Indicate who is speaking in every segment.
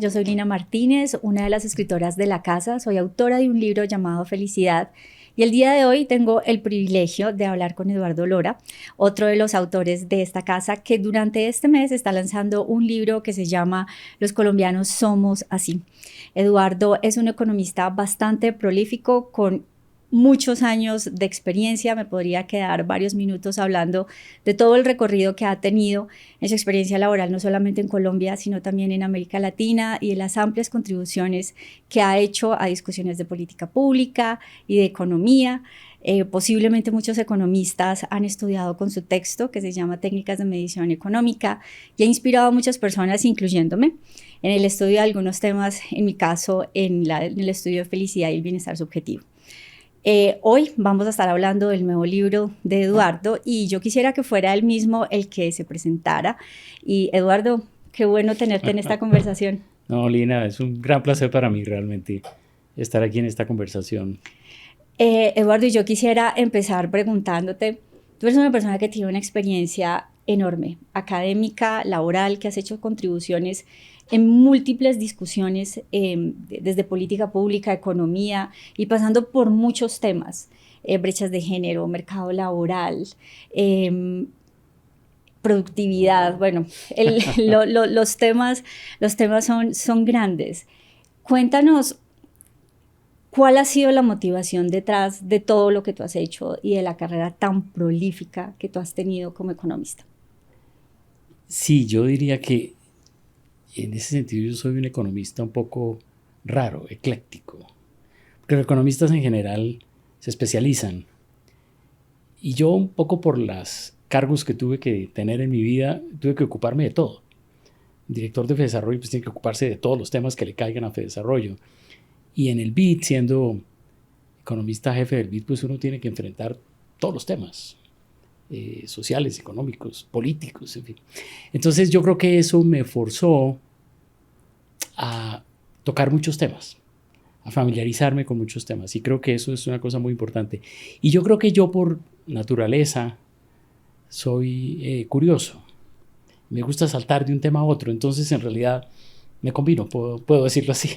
Speaker 1: yo soy Lina Martínez, una de las escritoras de la casa, soy autora de un libro llamado Felicidad y el día de hoy tengo el privilegio de hablar con Eduardo Lora, otro de los autores de esta casa que durante este mes está lanzando un libro que se llama Los colombianos somos así. Eduardo es un economista bastante prolífico con muchos años de experiencia, me podría quedar varios minutos hablando de todo el recorrido que ha tenido en su experiencia laboral, no solamente en Colombia, sino también en América Latina y de las amplias contribuciones que ha hecho a discusiones de política pública y de economía. Posiblemente muchos economistas han estudiado con su texto que se llama Técnicas de Medición Económica y ha inspirado a muchas personas, incluyéndome, en el estudio de algunos temas, en mi caso, en el estudio de felicidad y el bienestar subjetivo. Hoy vamos a estar hablando del nuevo libro de Eduardo y yo quisiera que fuera él mismo el que se presentara. Y Eduardo, qué bueno tenerte en esta conversación.
Speaker 2: No, Lina, es un gran placer para mí realmente estar aquí en esta conversación.
Speaker 1: Eduardo, y yo quisiera empezar preguntándote, tú eres una persona que tiene una experiencia enorme, académica, laboral, que has hecho contribuciones en múltiples discusiones desde política pública, economía y pasando por muchos temas, brechas de género, mercado laboral, productividad, bueno, los temas son grandes. Cuéntanos, ¿cuál ha sido la motivación detrás de todo lo que tú has hecho y de la carrera tan prolífica que tú has tenido como economista?
Speaker 2: Sí, yo diría que en ese sentido yo soy un economista un poco raro, ecléctico, porque los economistas en general se especializan y yo un poco por los cargos que tuve que tener en mi vida, tuve que ocuparme de todo. Un director de FEDesarrollo pues tiene que ocuparse de todos los temas que le caigan a FEDesarrollo y en el BID, siendo economista jefe del BID, pues uno tiene que enfrentar todos los temas. Sociales, económicos, políticos, en fin. Entonces yo creo que eso me forzó a tocar muchos temas, a familiarizarme con muchos temas y creo que eso es una cosa muy importante. Y yo creo que yo por naturaleza soy curioso, me gusta saltar de un tema a otro, entonces en realidad me combino, puedo decirlo así.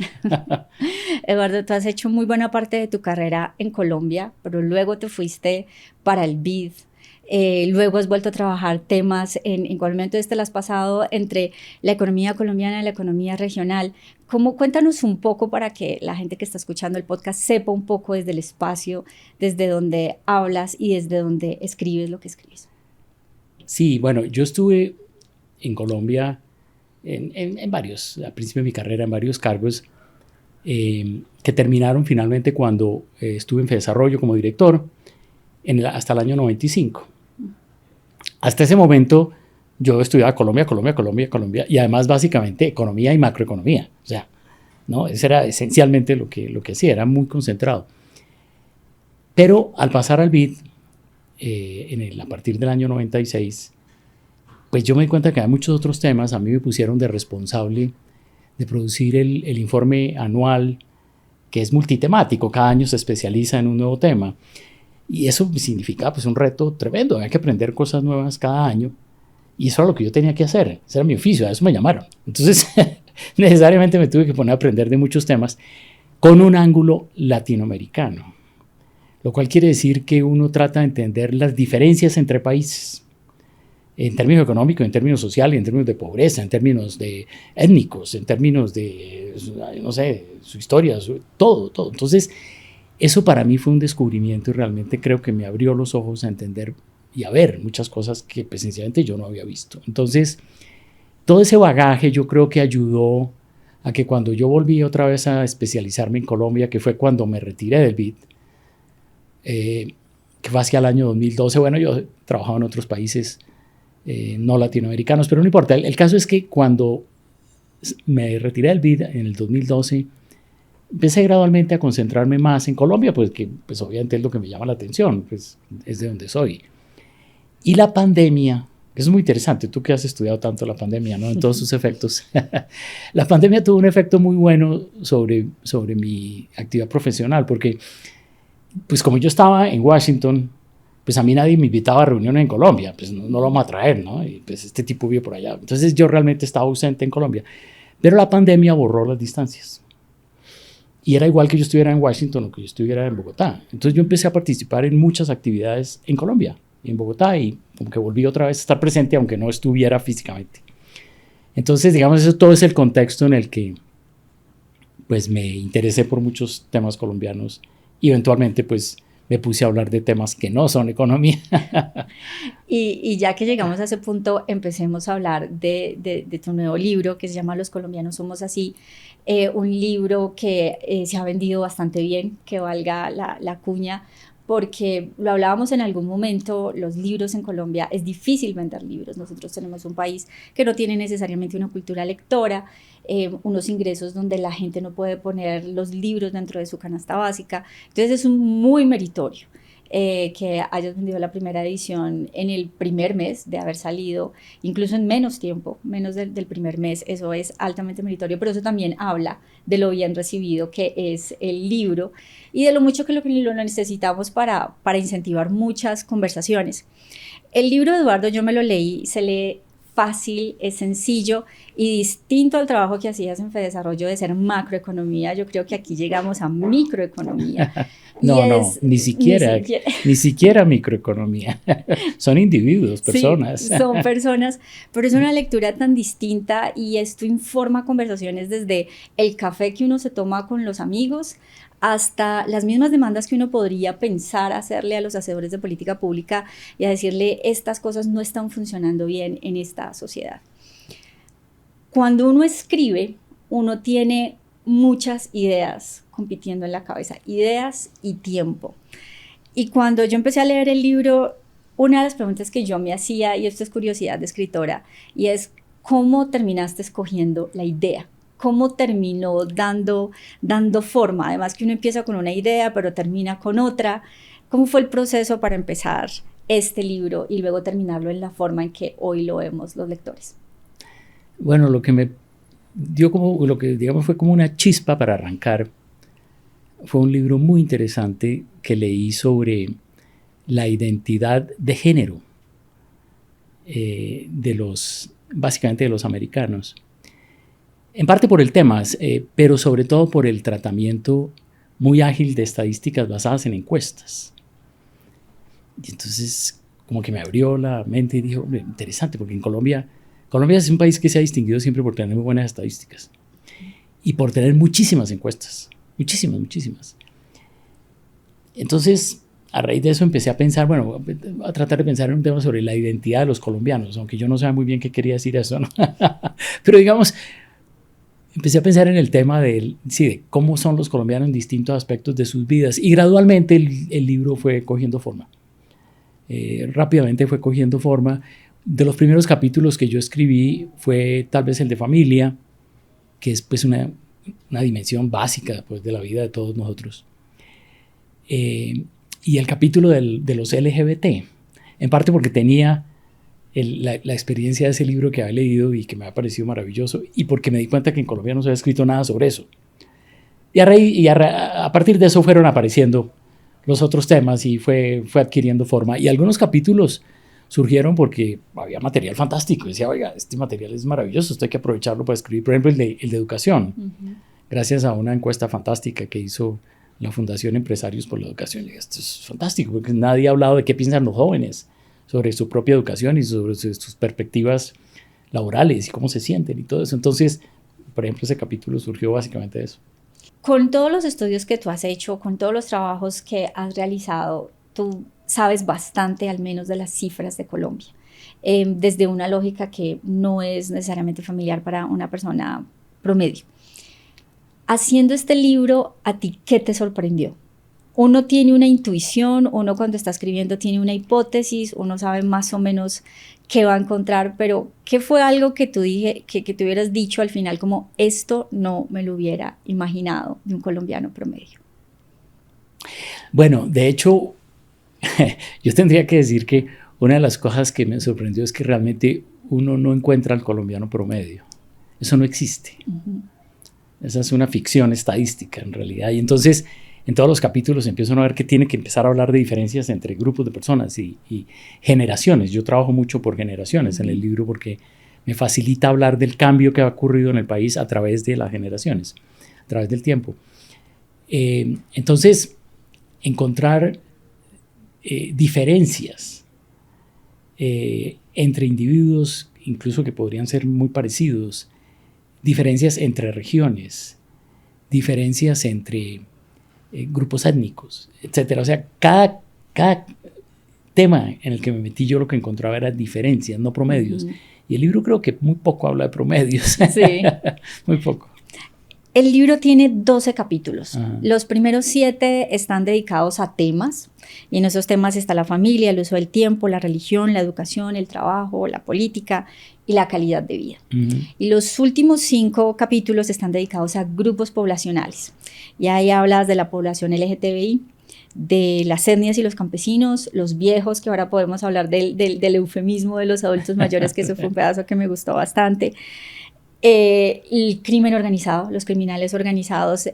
Speaker 1: Eduardo, tú has hecho muy buena parte de tu carrera en Colombia, pero luego te fuiste para el BID. Luego has vuelto a trabajar temas en cuál momento lo has pasado entre la economía colombiana y la economía regional. Cuéntanos un poco para que la gente que está escuchando el podcast sepa un poco desde el espacio, desde donde hablas y desde donde escribes lo que escribes.
Speaker 2: Sí, bueno, yo estuve en Colombia en varios, al principio de mi carrera, en varios cargos que terminaron finalmente cuando estuve en FEDesarrollo como director hasta el año 95. Hasta ese momento yo estudiaba Colombia y además básicamente economía y macroeconomía. O sea, ¿no? Eso era esencialmente lo que hacía, era muy concentrado. Pero al pasar al BID, a partir del año 96, pues yo me di cuenta que hay muchos otros temas. A mí me pusieron de responsable de producir el informe anual, que es multitemático, cada año se especializa en un nuevo tema. Y eso significaba pues un reto tremendo, había que aprender cosas nuevas cada año y eso era lo que yo tenía que hacer, ese era mi oficio, a eso me llamaron. Entonces necesariamente me tuve que poner a aprender de muchos temas con un ángulo latinoamericano, lo cual quiere decir que uno trata de entender las diferencias entre países, en términos económicos, en términos sociales, en términos de pobreza, en términos de étnicos, en términos de, no sé, su historia, todo. Entonces, eso para mí fue un descubrimiento y realmente creo que me abrió los ojos a entender y a ver muchas cosas que pues, sencillamente yo no había visto. Entonces, todo ese bagaje yo creo que ayudó a que cuando yo volví otra vez a especializarme en Colombia, que fue cuando me retiré del BID, que fue hacia el año 2012, bueno, yo trabajaba en otros países no latinoamericanos, pero no importa. El caso es que cuando me retiré del BID en el 2012, empecé gradualmente a concentrarme más en Colombia, pues que pues obviamente es lo que me llama la atención, pues es de donde soy. Y la pandemia, eso es muy interesante, tú que has estudiado tanto la pandemia, ¿no? En todos sus efectos. La pandemia tuvo un efecto muy bueno sobre mi actividad profesional, porque pues como yo estaba en Washington, pues a mí nadie me invitaba a reuniones en Colombia, pues no lo vamos a traer, ¿no? Y pues este tipo vive por allá. Entonces yo realmente estaba ausente en Colombia. Pero la pandemia borró las distancias. Y era igual que yo estuviera en Washington o que yo estuviera en Bogotá. Entonces yo empecé a participar en muchas actividades en Colombia, en Bogotá, y como que volví otra vez a estar presente, aunque no estuviera físicamente. Entonces, digamos, eso todo es el contexto en el que pues me interesé por muchos temas colombianos y eventualmente pues me puse a hablar de temas que no son economía.
Speaker 1: Y ya que llegamos a ese punto, empecemos a hablar de tu nuevo libro que se llama Los colombianos somos así. Un libro que se ha vendido bastante bien, que valga la cuña, porque lo hablábamos en algún momento, los libros en Colombia, es difícil vender libros. Nosotros tenemos un país que no tiene necesariamente una cultura lectora, unos ingresos donde la gente no puede poner los libros dentro de su canasta básica. Entonces es muy meritorio que hayas vendido la primera edición en el primer mes de haber salido, incluso en menos tiempo, menos del primer mes. Eso es altamente meritorio, pero eso también habla de lo bien recibido que es el libro y de lo mucho que lo necesitamos para incentivar muchas conversaciones. El libro de Eduardo yo me lo leí, se lee fácil, es sencillo y distinto al trabajo que hacías en Fedesarrollo de ser macroeconomía. Yo creo que aquí llegamos a microeconomía.
Speaker 2: No, ni siquiera microeconomía. Son individuos, personas.
Speaker 1: Sí, son personas, pero es una lectura tan distinta y esto informa conversaciones desde el café que uno se toma con los amigos hasta las mismas demandas que uno podría pensar hacerle a los hacedores de política pública y a decirle estas cosas no están funcionando bien en esta sociedad. Cuando uno escribe, uno tiene muchas ideas compitiendo en la cabeza, ideas y tiempo. Y cuando yo empecé a leer el libro, una de las preguntas que yo me hacía, y esto es curiosidad de escritora, y es ¿cómo terminaste escogiendo la idea? ¿Cómo terminó dando forma? Además que uno empieza con una idea, pero termina con otra. ¿Cómo fue el proceso para empezar este libro y luego terminarlo en la forma en que hoy lo vemos los lectores?
Speaker 2: Bueno, lo que me dio lo que digamos fue como una chispa para arrancar fue un libro muy interesante que leí sobre la identidad de género básicamente de los americanos. En parte por el tema, pero sobre todo por el tratamiento muy ágil de estadísticas basadas en encuestas. Y entonces como que me abrió la mente y dije, hombre, interesante, porque en Colombia es un país que se ha distinguido siempre por tener muy buenas estadísticas y por tener muchísimas encuestas, muchísimas. Entonces, a raíz de eso empecé a pensar, a tratar de pensar en un tema sobre la identidad de los colombianos, aunque yo no sabía muy bien qué quería decir eso, ¿no? Pero digamos, empecé a pensar en el tema de cómo son los colombianos en distintos aspectos de sus vidas y gradualmente el libro fue cogiendo forma. Rápidamente fue cogiendo forma. De los primeros capítulos que yo escribí fue tal vez el de familia, que es pues una dimensión básica pues, de la vida de todos nosotros. Y el capítulo de los LGBT, en parte porque tenía la experiencia de ese libro que había leído y que me ha parecido maravilloso y porque me di cuenta que en Colombia no se había escrito nada sobre eso. Y a partir de eso fueron apareciendo los otros temas y fue adquiriendo forma. Y algunos capítulos surgieron porque había material fantástico. Decía, oiga, este material es maravilloso, esto hay que aprovecharlo para escribir, por ejemplo, el de educación. Uh-huh. Gracias a una encuesta fantástica que hizo la Fundación Empresarios por la Educación. Esto es fantástico porque nadie ha hablado de qué piensan los jóvenes sobre su propia educación y sobre sus perspectivas laborales y cómo se sienten y todo eso. Entonces, por ejemplo, ese capítulo surgió básicamente de eso.
Speaker 1: Con todos los estudios que tú has hecho, con todos los trabajos que has realizado, tú sabes bastante al menos de las cifras de Colombia, desde una lógica que no es necesariamente familiar para una persona promedio. Haciendo este libro, ¿a ti qué te sorprendió? Uno tiene una intuición, uno cuando está escribiendo tiene una hipótesis, uno sabe más o menos qué va a encontrar, pero ¿qué fue algo que tú te hubieras dicho al final como esto no me lo hubiera imaginado de un colombiano promedio?
Speaker 2: Bueno, de hecho, yo tendría que decir que una de las cosas que me sorprendió es que realmente uno no encuentra al colombiano promedio. Eso no existe. Uh-huh. Esa es una ficción estadística en realidad. Y entonces, en todos los capítulos empiezo a ver que tiene que empezar a hablar de diferencias entre grupos de personas y generaciones. Yo trabajo mucho por generaciones en el libro porque me facilita hablar del cambio que ha ocurrido en el país a través de las generaciones, a través del tiempo. Entonces, encontrar diferencias entre individuos, incluso que podrían ser muy parecidos, diferencias entre regiones, diferencias entre grupos étnicos, etc. O sea, cada tema en el que me metí yo lo que encontraba era diferencias, no promedios. Y el libro creo que muy poco habla de promedios.
Speaker 1: Sí.
Speaker 2: Muy poco.
Speaker 1: El libro tiene 12 capítulos.
Speaker 2: Ajá.
Speaker 1: Los primeros 7 están dedicados a temas, y en esos temas está la familia, el uso del tiempo, la religión, la educación, el trabajo, la política y la calidad de vida. Y los últimos 5 capítulos están dedicados a grupos poblacionales. Y ahí hablas de la población LGTBI, de las etnias y los campesinos, los viejos, que ahora podemos hablar del eufemismo de los adultos mayores, que eso fue un pedazo que me gustó bastante. El crimen organizado, los criminales organizados,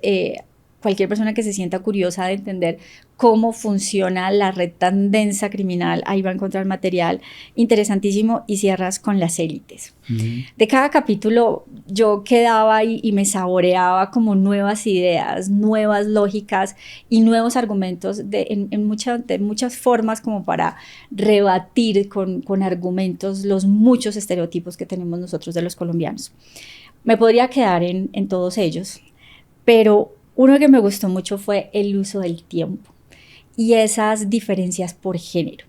Speaker 1: cualquier persona que se sienta curiosa de entender cómo funciona la red tan densa criminal, ahí va a encontrar material interesantísimo. Y cierras con las élites. De cada capítulo yo quedaba ahí y me saboreaba como nuevas ideas, nuevas lógicas y nuevos argumentos de muchas formas, como para rebatir con argumentos los muchos estereotipos que tenemos nosotros de los colombianos. Me podría quedar en todos ellos, pero uno que me gustó mucho fue el uso del tiempo y esas diferencias por género.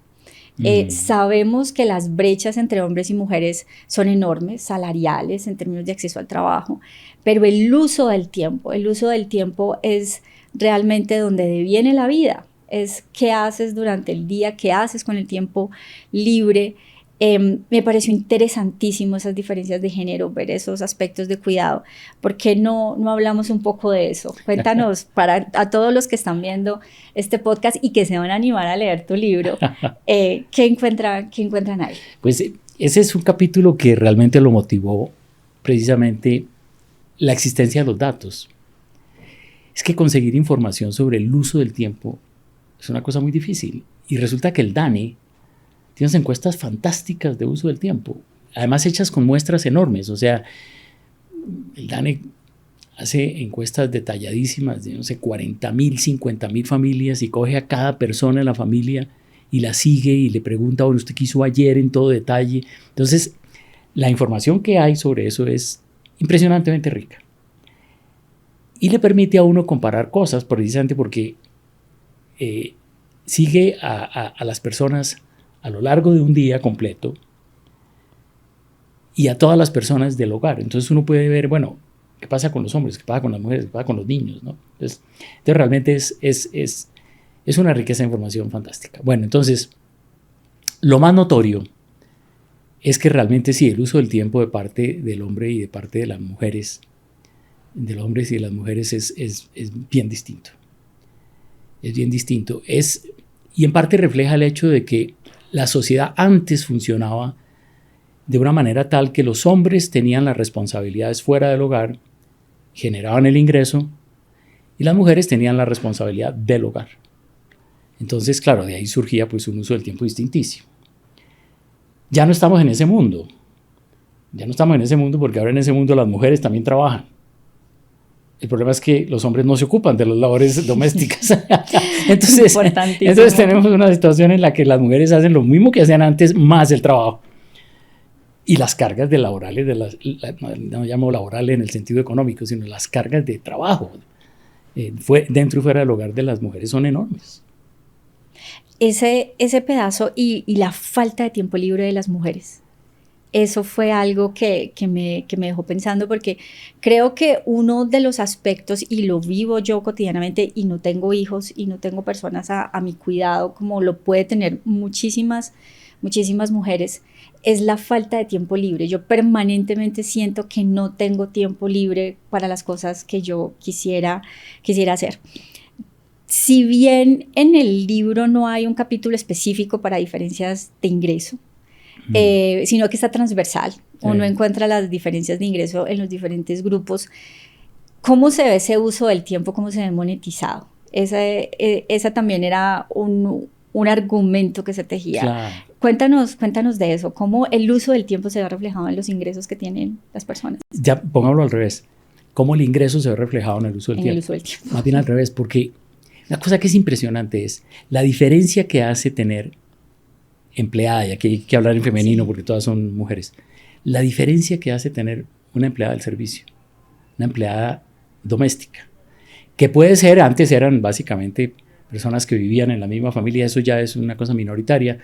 Speaker 1: Sabemos que las brechas entre hombres y mujeres son enormes, salariales, en términos de acceso al trabajo, pero el uso del tiempo es realmente donde deviene la vida. Es qué haces durante el día, qué haces con el tiempo libre. Me pareció interesantísimo esas diferencias de género, ver esos aspectos de cuidado. ¿Por qué no hablamos un poco de eso? Cuéntanos, a todos los que están viendo este podcast y que se van a animar a leer tu libro, ¿qué encuentran ahí?
Speaker 2: Pues ese es un capítulo que realmente lo motivó precisamente la existencia de los datos. Es que conseguir información sobre el uso del tiempo es una cosa muy difícil. Y resulta que el DANE tiene unas encuestas fantásticas de uso del tiempo, además hechas con muestras enormes. O sea, el DANE hace encuestas detalladísimas de, no sé, 40,000, 50,000 familias, y coge a cada persona en la familia y la sigue y le pregunta, bueno, ¿usted qué hizo ayer en todo detalle? Entonces, la información que hay sobre eso es impresionantemente rica. Y le permite a uno comparar cosas, precisamente porque sigue a las personas a lo largo de un día completo y a todas las personas del hogar. Entonces uno puede ver, bueno, qué pasa con los hombres, qué pasa con las mujeres, qué pasa con los niños, ¿no? Entonces realmente es una riqueza de información fantástica. Bueno, entonces, lo más notorio es que realmente sí, el uso del tiempo de parte del hombre y de parte de las mujeres, de los hombres y de las mujeres, es bien distinto. Es bien distinto. Y en parte refleja el hecho de que la sociedad antes funcionaba de una manera tal que los hombres tenían las responsabilidades fuera del hogar, generaban el ingreso, y las mujeres tenían la responsabilidad del hogar. Entonces, claro, de ahí surgía pues un uso del tiempo distintísimo. Ya no estamos en ese mundo. Ya no estamos en ese mundo, porque ahora en ese mundo las mujeres también trabajan. El problema es que los hombres no se ocupan de las labores domésticas. Entonces tenemos una situación en la que las mujeres hacen lo mismo que hacían antes, más el trabajo. Y las cargas de laborales, no llamo laborales en el sentido económico, sino las cargas de trabajo dentro y fuera del hogar de las mujeres son enormes.
Speaker 1: Ese pedazo y la falta de tiempo libre de las mujeres. Eso fue algo que me dejó pensando, porque creo que uno de los aspectos, y lo vivo yo cotidianamente, y no tengo hijos y no tengo personas a mi cuidado como lo puede tener muchísimas mujeres, es la falta de tiempo libre. Yo permanentemente siento que no tengo tiempo libre para las cosas que yo quisiera hacer. Si bien en el libro no hay un capítulo específico para diferencias de ingreso, sino que está transversal. Uno encuentra las diferencias de ingreso en los diferentes grupos. ¿Cómo se ve ese uso del tiempo? ¿Cómo se ve monetizado? Esa también era un argumento que se tejía.
Speaker 2: Claro.
Speaker 1: Cuéntanos de eso, cómo el uso del tiempo se ve reflejado en los ingresos que tienen las personas.
Speaker 2: Ya, pongámoslo al revés. ¿Cómo el ingreso se ve reflejado en el uso del tiempo?
Speaker 1: En el uso del tiempo.
Speaker 2: Más bien al revés, porque una cosa que es impresionante es la diferencia que hace tener empleada, y aquí hay que hablar en femenino porque todas son mujeres, la diferencia que hace tener una empleada del servicio, una empleada doméstica, que puede ser, antes eran básicamente personas que vivían en la misma familia, eso ya es una cosa minoritaria.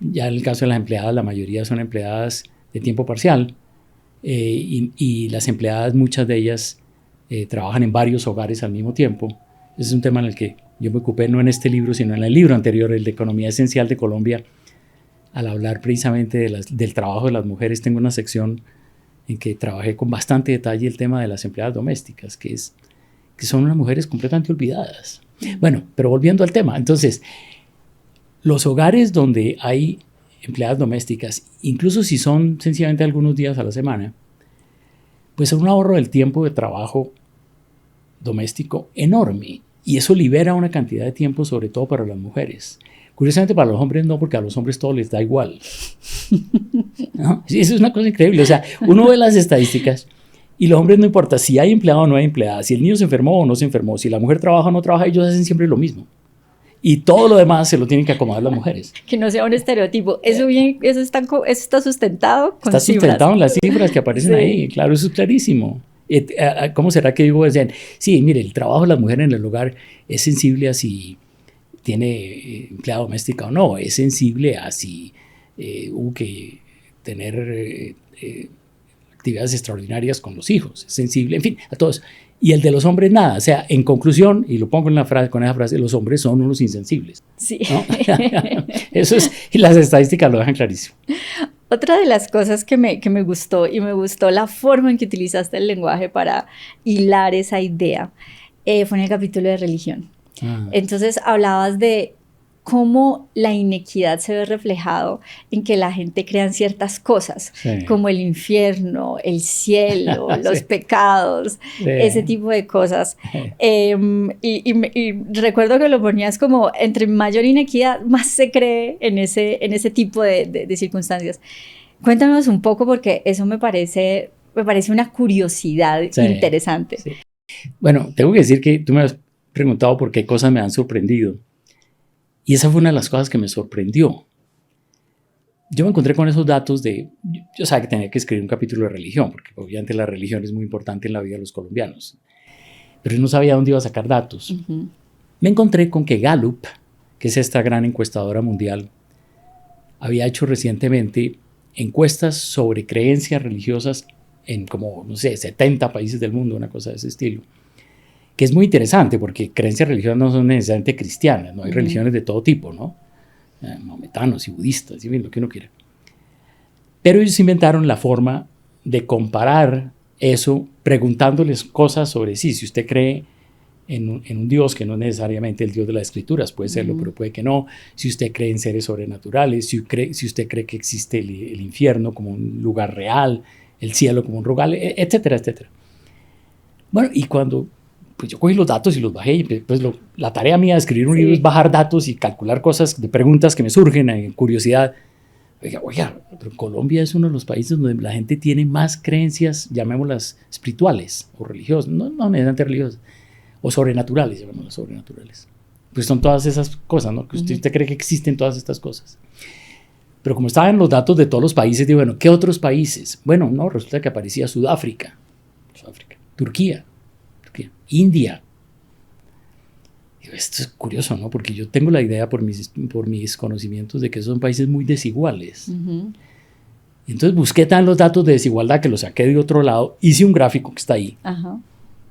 Speaker 2: Ya en el caso de las empleadas, la mayoría son empleadas de tiempo parcial y las empleadas, muchas de ellas trabajan en varios hogares al mismo tiempo. Ese es un tema en el que yo me ocupé no en este libro, sino en el libro anterior, el de Economía Esencial de Colombia. Al hablar precisamente del trabajo de las mujeres, tengo una sección en que trabajé con bastante detalle el tema de las empleadas domésticas, que son unas mujeres completamente olvidadas. Bueno, pero volviendo al tema, entonces, los hogares donde hay empleadas domésticas, incluso si son sencillamente algunos días a la semana, pues son un ahorro del tiempo de trabajo doméstico enorme. Y eso libera una cantidad de tiempo, sobre todo para las mujeres. Curiosamente para los hombres no, porque a los hombres todo les da igual. ¿No? Sí, eso es una cosa increíble. O sea, uno ve las estadísticas y los hombres no importa si hay empleado o no hay empleada, si el niño se enfermó o no se enfermó, si la mujer trabaja o no trabaja, ellos hacen siempre lo mismo. Y todo lo demás se lo tienen que acomodar las mujeres.
Speaker 1: Que no sea un estereotipo. Eso está sustentado con
Speaker 2: Está sustentado en las cifras que aparecen ahí. Claro, eso es clarísimo. ¿Cómo será que digo? Sí, mire, el trabajo de las mujeres en el hogar es sensible a si tiene empleada doméstica o no. Es sensible a si hubo que tener actividades extraordinarias con los hijos. Es sensible, en fin, a todos. Y el de los hombres nada. O sea, en conclusión, y lo pongo con esa frase, los hombres son unos insensibles.
Speaker 1: Sí.
Speaker 2: ¿No? Eso es, y las estadísticas lo dejan clarísimo.
Speaker 1: Otra de las cosas que me gustó, y me gustó la forma en que utilizaste el lenguaje para hilar esa idea, fue en el capítulo de religión. Entonces hablabas de cómo la inequidad se ve reflejado en que la gente crea ciertas cosas, como el infierno, el cielo, los pecados, ese tipo de cosas. Y recuerdo que lo ponías como entre mayor inequidad, más se cree en ese tipo de circunstancias. Cuéntanos un poco, porque eso me parece una curiosidad interesante.
Speaker 2: Sí. Bueno, tengo que decir que tú me has preguntado por qué cosas me han sorprendido. Y esa fue una de las cosas que me sorprendió. Yo me encontré con esos datos yo sabía que tenía que escribir un capítulo de religión, porque obviamente la religión es muy importante en la vida de los colombianos. Pero yo no sabía dónde iba a sacar datos. Me encontré con que Gallup, que es esta gran encuestadora mundial, había hecho recientemente encuestas sobre creencias religiosas en como, no sé, 70 países del mundo, una cosa de ese estilo. Que es muy interesante porque creencias religiosas no son necesariamente cristianas, no hay religiones de todo tipo, ¿no? Maometanos y budistas, y bien, lo que uno quiera. Pero ellos inventaron la forma de comparar eso preguntándoles cosas sobre sí. Si usted cree en un Dios que no es necesariamente el Dios de las Escrituras, puede serlo, pero puede que no. Si usted cree en seres sobrenaturales, si usted cree que existe el infierno como un lugar real, el cielo como un lugar, etcétera, etcétera. Bueno, y cuando pues yo cogí los datos y los bajé, y pues la tarea mía de escribir un libro es bajar datos y calcular cosas de preguntas que me surgen en curiosidad. Oiga, pero Colombia es uno de los países donde la gente tiene más creencias, llamémoslas espirituales o religiosas, no necesariamente religiosas, o sobrenaturales, llamémoslas sobrenaturales. Pues son todas esas cosas, ¿no? Que usted cree que existen todas estas cosas. Pero como estaban los datos de todos los países, digo, bueno, ¿qué otros países? Bueno, no, resulta que aparecía Sudáfrica, Turquía, India. Esto es curioso, ¿no? Porque yo tengo la idea por mis conocimientos de que son países muy desiguales. Entonces busqué los datos de desigualdad, que los saqué de otro lado, hice un gráfico que está ahí.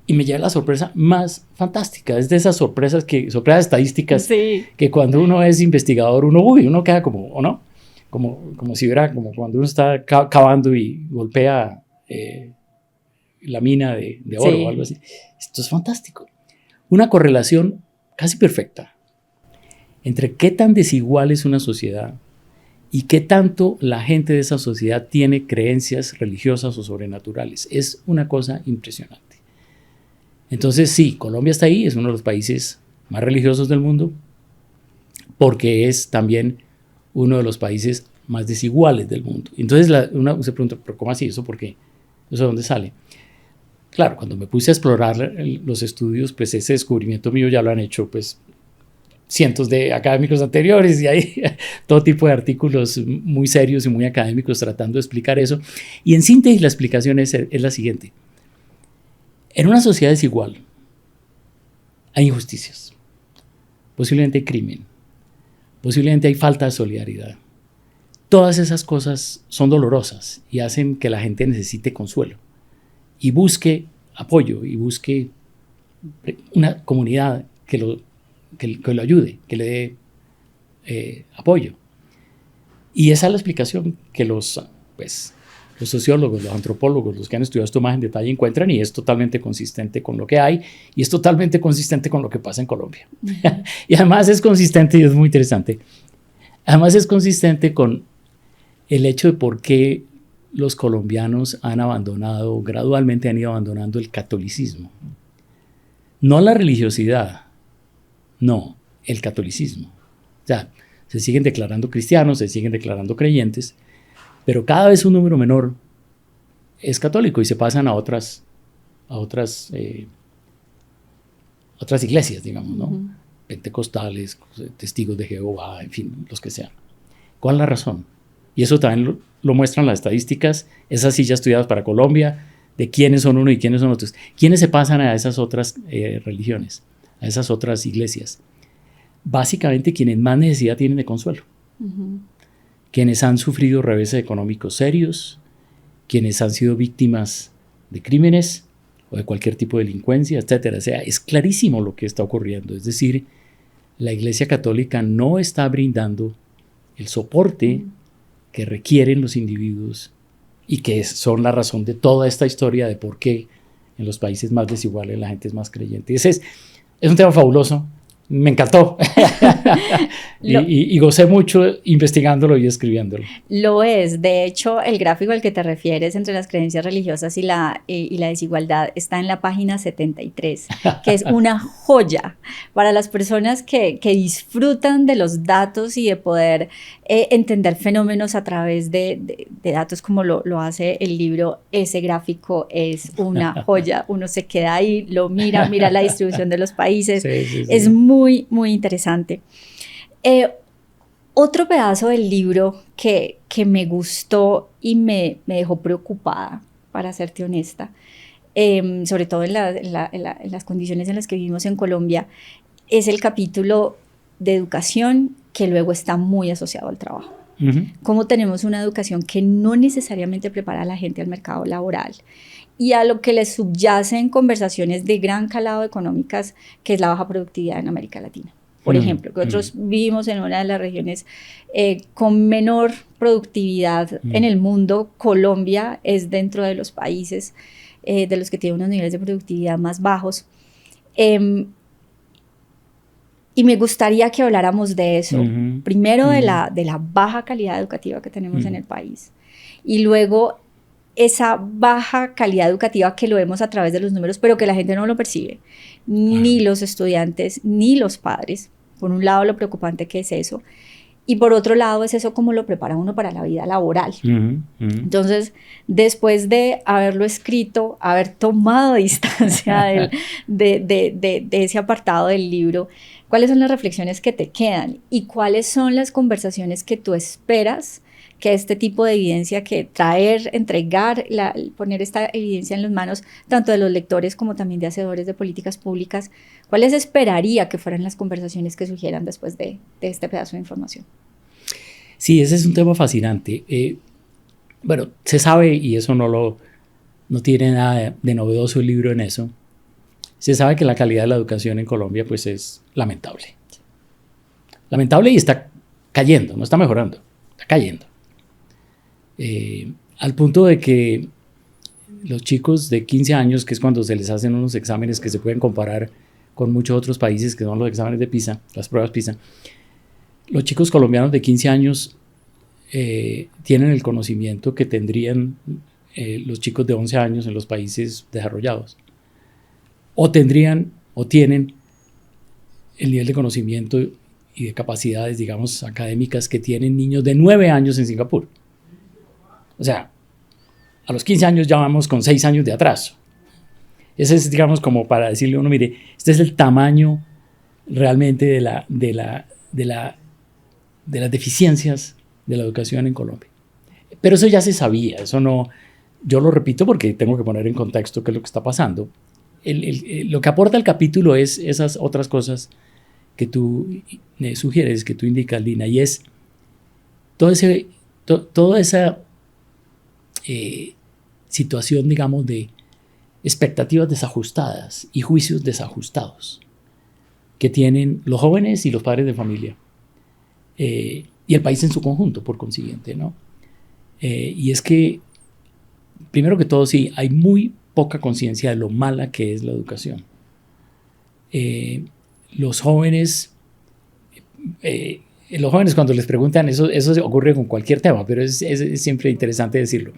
Speaker 2: Y me llevé la sorpresa más fantástica. Es de esas sorpresas estadísticas que cuando uno es investigador, uno queda como, ¿o no? Como si hubiera, como cuando uno está cavando y golpea la mina de oro o algo así. Esto es fantástico. Una correlación casi perfecta entre qué tan desigual es una sociedad y qué tanto la gente de esa sociedad tiene creencias religiosas o sobrenaturales. Es una cosa impresionante. Entonces sí, Colombia está ahí, es uno de los países más religiosos del mundo, porque es también uno de los países más desiguales del mundo. Entonces uno se pregunta, ¿pero cómo así? ¿Eso por qué? ¿Eso de dónde sale? Claro, cuando me puse a explorar los estudios, pues ese descubrimiento mío ya lo han hecho pues cientos de académicos anteriores y hay todo tipo de artículos muy serios y muy académicos tratando de explicar eso. Y en síntesis la explicación es la siguiente. En una sociedad desigual hay injusticias, posiblemente hay crimen, posiblemente hay falta de solidaridad. Todas esas cosas son dolorosas y hacen que la gente necesite consuelo y busque apoyo y busque una comunidad que lo ayude, que le dé apoyo. Y esa es la explicación que los sociólogos, los antropólogos, los que han estudiado esto más en detalle encuentran, y es totalmente consistente con lo que hay y es totalmente consistente con lo que pasa en Colombia. Y además es consistente, y es muy interesante, además es consistente con el hecho de por qué los colombianos gradualmente han ido abandonando el catolicismo. No la religiosidad, no, el catolicismo. O sea, se siguen declarando cristianos, se siguen declarando creyentes, pero cada vez un número menor es católico y se pasan a otras iglesias, digamos, ¿no? Pentecostales, testigos de Jehová, en fin, los que sean. ¿Cuál es la razón? Y eso también lo muestran las estadísticas, esas sí ya estudiadas para Colombia, de quiénes son uno y quiénes son otros. ¿Quiénes se pasan a esas otras religiones, a esas otras iglesias? Básicamente quienes más necesidad tienen de consuelo. Quienes han sufrido reveses económicos serios, quienes han sido víctimas de crímenes o de cualquier tipo de delincuencia, etc. O sea, es clarísimo lo que está ocurriendo. Es decir, la Iglesia Católica no está brindando el soporte que requieren los individuos y que son la razón de toda esta historia de por qué en los países más desiguales la gente es más creyente. Ese es un tema fabuloso. Me encantó y gocé mucho investigándolo y escribiéndolo.
Speaker 1: Lo es. De hecho, el gráfico al que te refieres entre las creencias religiosas y la desigualdad está en la página 73, que es una joya para las personas que disfrutan de los datos y de poder entender fenómenos a través de datos como lo hace el libro. Ese gráfico es una joya. Uno se queda ahí, lo mira la distribución de los países. Sí. Es muy, muy interesante. Otro pedazo del libro que me gustó y me dejó preocupada, para serte honesta, sobre todo en las condiciones en las que vivimos en Colombia, es el capítulo de educación que luego está muy asociado al trabajo. Cómo tenemos una educación que no necesariamente prepara a la gente al mercado laboral y a lo que le subyacen conversaciones de gran calado económicas, que es la baja productividad en América Latina. Por ejemplo, que nosotros vivimos en una de las regiones con menor productividad en el mundo. Colombia es dentro de los países de los que tienen unos niveles de productividad más bajos. Y me gustaría que habláramos de eso. Primero de la baja calidad educativa que tenemos en el país. Y luego esa baja calidad educativa que lo vemos a través de los números, pero que la gente no lo percibe. Ni los estudiantes, ni los padres. Por un lado, lo preocupante que es eso. Y por otro lado, es eso como lo prepara uno para la vida laboral. Entonces, después de haberlo escrito, haber tomado distancia de ese apartado del libro, ¿cuáles son las reflexiones que te quedan? ¿Y cuáles son las conversaciones que tú esperas que este tipo de evidencia, que traer, entregar, poner esta evidencia en las manos tanto de los lectores como también de hacedores de políticas públicas, cuáles esperaría que fueran las conversaciones que surgieran después de este pedazo de información?
Speaker 2: Sí, ese es un tema fascinante. Bueno, se sabe, y eso no tiene nada de novedoso el libro en eso, se sabe que la calidad de la educación en Colombia pues es lamentable. Lamentable y está cayendo, no está mejorando, está cayendo. Al punto de que los chicos de 15 años, que es cuando se les hacen unos exámenes que se pueden comparar con muchos otros países, que son los exámenes de PISA, las pruebas PISA, los chicos colombianos de 15 años tienen el conocimiento que tendrían los chicos de 11 años en los países desarrollados. O tienen el nivel de conocimiento y de capacidades, digamos, académicas que tienen niños de 9 años en Singapur. O sea, a los 15 años ya vamos con 6 años de atraso. Ese es, digamos, como para decirle a uno, mire, este es el tamaño realmente de las deficiencias de la educación en Colombia. Pero eso ya se sabía, eso no, yo lo repito porque tengo que poner en contexto qué es lo que está pasando. Lo que aporta el capítulo es esas otras cosas que tú sugieres, que tú indicas, Lina, y es toda esa situación, digamos, de expectativas desajustadas y juicios desajustados que tienen los jóvenes y los padres de familia y el país en su conjunto, por consiguiente, ¿no? Y es que, primero que todo, sí, hay muy poca conciencia de lo mala que es la educación. Los jóvenes cuando les preguntan, eso ocurre con cualquier tema, pero es siempre interesante decirlo.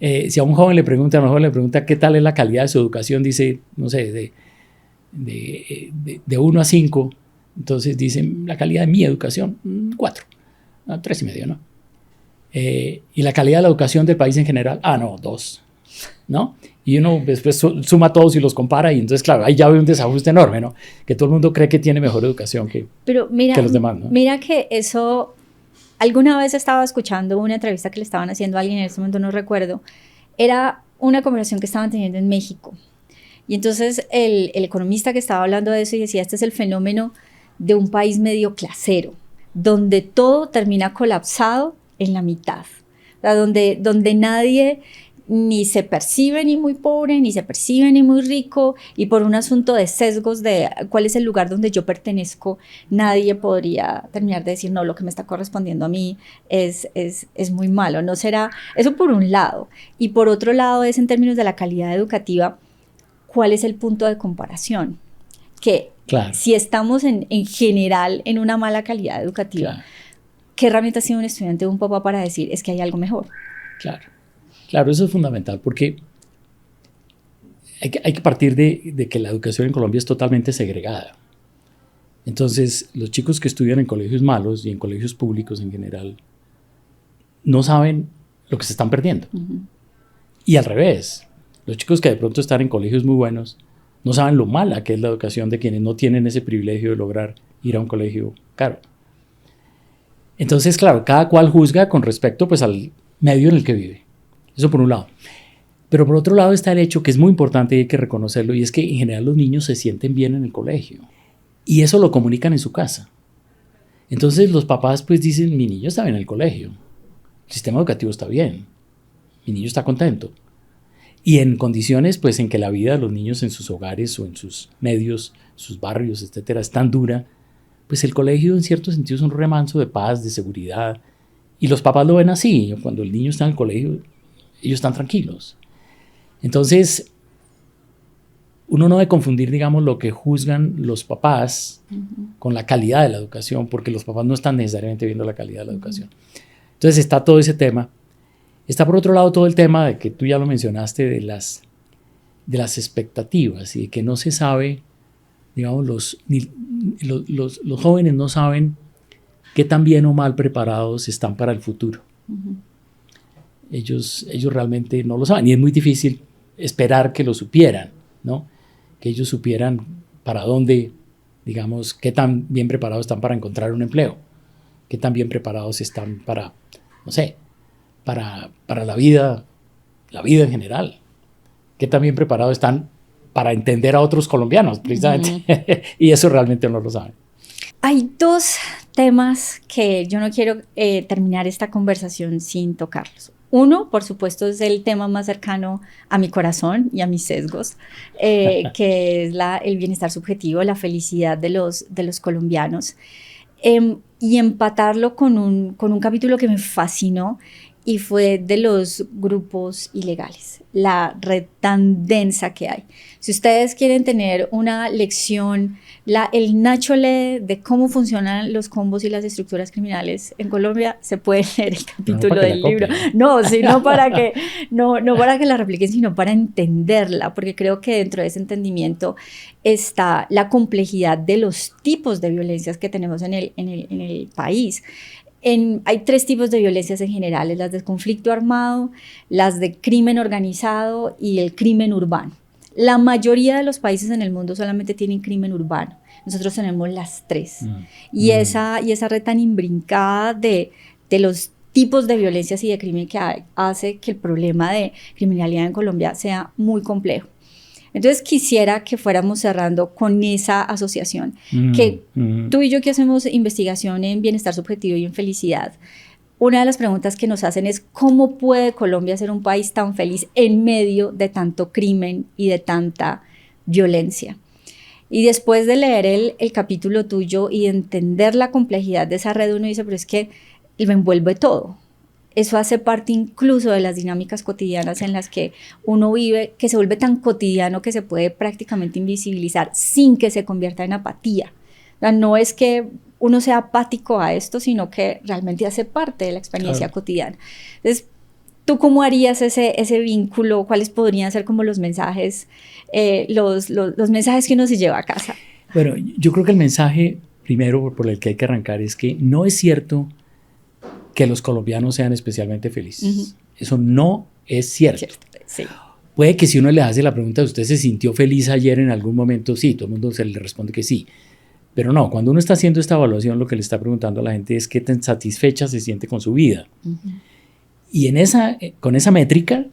Speaker 2: Si a un joven le pregunta qué tal es la calidad de su educación, dice, no sé, de 1 a 5, entonces dicen la calidad de mi educación, 4, 3,5, ¿no? Y la calidad de la educación del país en general, no, 2, ¿no? Y uno después suma todos y los compara y entonces, claro, ahí ya ve un desajuste enorme, ¿no? Que todo el mundo cree que tiene mejor educación que los demás, ¿no?
Speaker 1: Mira que eso, alguna vez estaba escuchando una entrevista que le estaban haciendo a alguien, en este momento no recuerdo, era una conversación que estaban teniendo en México. Y entonces el economista que estaba hablando de eso y decía, este es el fenómeno de un país medio clasero, donde todo termina colapsado en la mitad, o sea, donde nadie ni se percibe ni muy pobre, ni se percibe ni muy rico, y por un asunto de sesgos de cuál es el lugar donde yo pertenezco, nadie podría terminar de decir, no, lo que me está correspondiendo a mí es muy malo. No será eso por un lado, y por otro lado es en términos de la calidad educativa, ¿cuál es el punto de comparación? Que claro, si estamos en general en una mala calidad educativa, claro, ¿qué herramientas tiene un estudiante o un papá para decir es que hay algo mejor?
Speaker 2: Claro, eso es fundamental porque hay que partir de que la educación en Colombia es totalmente segregada. Entonces, los chicos que estudian en colegios malos y en colegios públicos en general no saben lo que se están perdiendo. Uh-huh. Y al revés, los chicos que de pronto están en colegios muy buenos no saben lo mala que es la educación de quienes no tienen ese privilegio de lograr ir a un colegio caro. Entonces, claro, cada cual juzga con respecto pues, al medio en el que vive. Eso por un lado. Pero por otro lado está el hecho que es muy importante y hay que reconocerlo, y es que en general los niños se sienten bien en el colegio. Y eso lo comunican en su casa. Entonces los papás pues dicen, mi niño está bien en el colegio. El sistema educativo está bien. Mi niño está contento. Y en condiciones pues en que la vida de los niños en sus hogares o en sus medios, sus barrios, etcétera, es tan dura, pues el colegio en cierto sentido es un remanso de paz, de seguridad. Y los papás lo ven así. Cuando el niño está en el colegio, ellos están tranquilos. Entonces, uno no debe confundir, digamos, lo que juzgan los papás uh-huh. con la calidad de la educación, porque los papás no están necesariamente viendo la calidad de la educación. Entonces está todo ese tema. Está por otro lado todo el tema de que tú ya lo mencionaste, de las expectativas y de que no se sabe, digamos, los jóvenes no saben qué tan bien o mal preparados están para el futuro. Uh-huh. Ellos realmente no lo saben y es muy difícil esperar que lo supieran, ¿no? Que ellos supieran para dónde, digamos, qué tan bien preparados están para encontrar un empleo, qué tan bien preparados están para, no sé, para la vida en general, qué tan bien preparados están para entender a otros colombianos, precisamente, uh-huh. Y eso realmente no lo saben.
Speaker 1: Hay dos temas que yo no quiero terminar esta conversación sin tocarlos. Uno, por supuesto, es el tema más cercano a mi corazón y a mis sesgos, que es el bienestar subjetivo, la felicidad de los colombianos, y empatarlo con un capítulo que me fascinó y fue de los grupos ilegales, la red tan densa que hay. Si ustedes quieren tener una lección, el náchole de cómo funcionan los combos y las estructuras criminales en Colombia, se puede leer el capítulo del libro. No, no para que la repliquen, sino para entenderla, porque creo que dentro de ese entendimiento está la complejidad de los tipos de violencias que tenemos en el país. Hay 3 tipos de violencias en general, las de conflicto armado, las de crimen organizado y el crimen urbano. La mayoría de los países en el mundo solamente tienen crimen urbano. Nosotros tenemos las 3. Y esa red tan imbrincada de los tipos de violencias y de crimen que hay, hace que el problema de criminalidad en Colombia sea muy complejo. Entonces quisiera que fuéramos cerrando con esa asociación, que tú y yo que hacemos investigación en bienestar subjetivo y en felicidad, una de las preguntas que nos hacen es ¿cómo puede Colombia ser un país tan feliz en medio de tanto crimen y de tanta violencia? Y después de leer el capítulo tuyo y de entender la complejidad de esa red, uno dice, pero es que lo envuelve todo. Eso hace parte incluso de las dinámicas cotidianas en las que uno vive, que se vuelve tan cotidiano que se puede prácticamente invisibilizar sin que se convierta en apatía. O sea, no es que uno sea apático a esto, sino que realmente hace parte de la experiencia cotidiana. Entonces, ¿tú cómo harías ese vínculo? ¿Cuáles podrían ser como los mensajes, los mensajes que uno se lleva a casa?
Speaker 2: Bueno, yo creo que el mensaje primero por el que hay que arrancar es que no es cierto que los colombianos sean especialmente felices. Eso no es cierto.
Speaker 1: Sí.
Speaker 2: Puede que si uno le hace la pregunta, ¿usted se sintió feliz ayer en algún momento? Sí, todo el mundo se le responde que sí. Pero no, cuando uno está haciendo esta evaluación, lo que le está preguntando a la gente es qué tan satisfecha se siente con su vida. Y con esa métrica,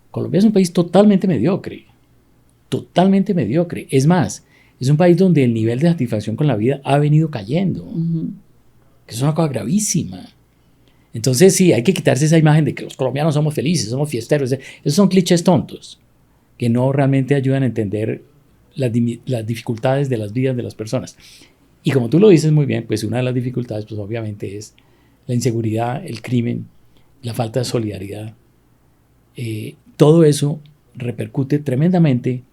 Speaker 2: Colombia es un país totalmente mediocre. Totalmente mediocre. Es más, es un país donde el nivel de satisfacción con la vida ha venido cayendo. Que es una cosa gravísima. Entonces sí, hay que quitarse esa imagen de que los colombianos somos felices, somos fiesteros. Esos son clichés tontos que no realmente ayudan a entender las dificultades de las vidas de las personas. Y como tú lo dices muy bien, pues una de las dificultades pues obviamente es la inseguridad, el crimen, la falta de solidaridad. Todo eso repercute tremendamente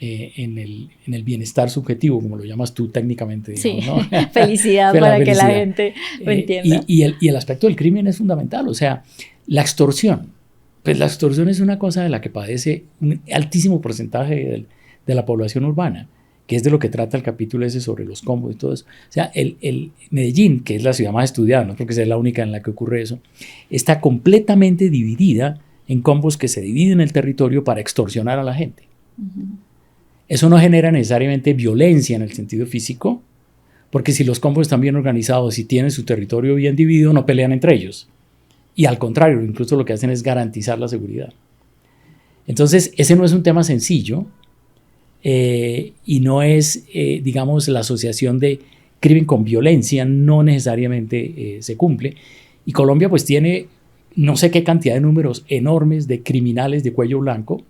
Speaker 2: en el bienestar subjetivo, como lo llamas tú técnicamente. Digamos,
Speaker 1: sí, ¿no? Felicidad para que la gente lo entienda.
Speaker 2: Y el aspecto del crimen es fundamental, o sea, la extorsión. Pues la extorsión es una cosa de la que padece un altísimo porcentaje de la población urbana, que es de lo que trata el capítulo ese sobre los combos y todo eso. O sea, el Medellín, que es la ciudad más estudiada, no creo que sea la única en la que ocurre eso, está completamente dividida en combos que se dividen el territorio para extorsionar a la gente. Eso no genera necesariamente violencia en el sentido físico, porque si los combos están bien organizados y tienen su territorio bien dividido, no pelean entre ellos. Y al contrario, incluso lo que hacen es garantizar la seguridad. Entonces, ese no es un tema sencillo y no es, digamos, la asociación de crimen con violencia no necesariamente se cumple. Y Colombia pues tiene no sé qué cantidad de números enormes de criminales de cuello blanco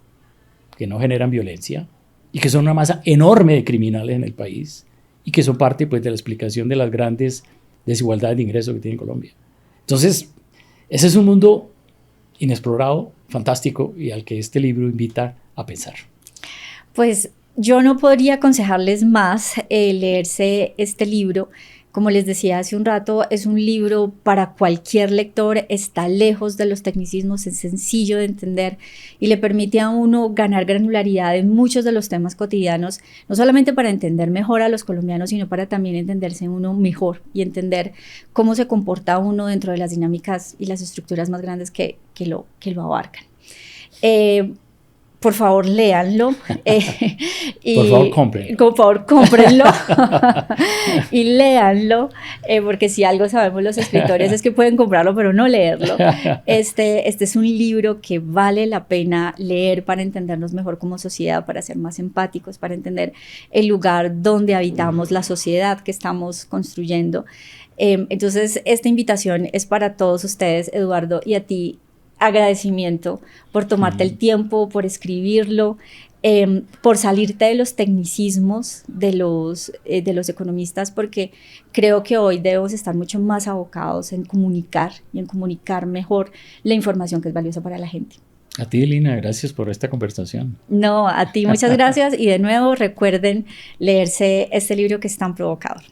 Speaker 2: que no generan violencia y que son una masa enorme de criminales en el país y que son parte pues de la explicación de las grandes desigualdades de ingresos que tiene Colombia. Entonces, ese es un mundo inexplorado, fantástico y al que este libro invita a pensar.
Speaker 1: Pues yo no podría aconsejarles más leerse este libro. Como les decía hace un rato, es un libro para cualquier lector, está lejos de los tecnicismos, es sencillo de entender y le permite a uno ganar granularidad en muchos de los temas cotidianos, no solamente para entender mejor a los colombianos, sino para también entenderse uno mejor y entender cómo se comporta uno dentro de las dinámicas y las estructuras más grandes que lo abarcan. Por favor, léanlo.
Speaker 2: Por favor, cómprenlo.
Speaker 1: Por favor, cómprenlo y léanlo, porque si algo sabemos los escritores es que pueden comprarlo, pero no leerlo. Este es un libro que vale la pena leer para entendernos mejor como sociedad, para ser más empáticos, para entender el lugar donde habitamos, la sociedad que estamos construyendo. Entonces, esta invitación es para todos ustedes, Eduardo, y a ti, agradecimiento por tomarte el tiempo, por escribirlo. por salirte de los tecnicismos de los economistas, porque creo que hoy debemos estar mucho más abocados en comunicar y en comunicar mejor la información que es valiosa para la gente.
Speaker 2: A ti, Lina, gracias por esta conversación.
Speaker 1: No, a ti muchas gracias y de nuevo recuerden leerse este libro que es tan provocador.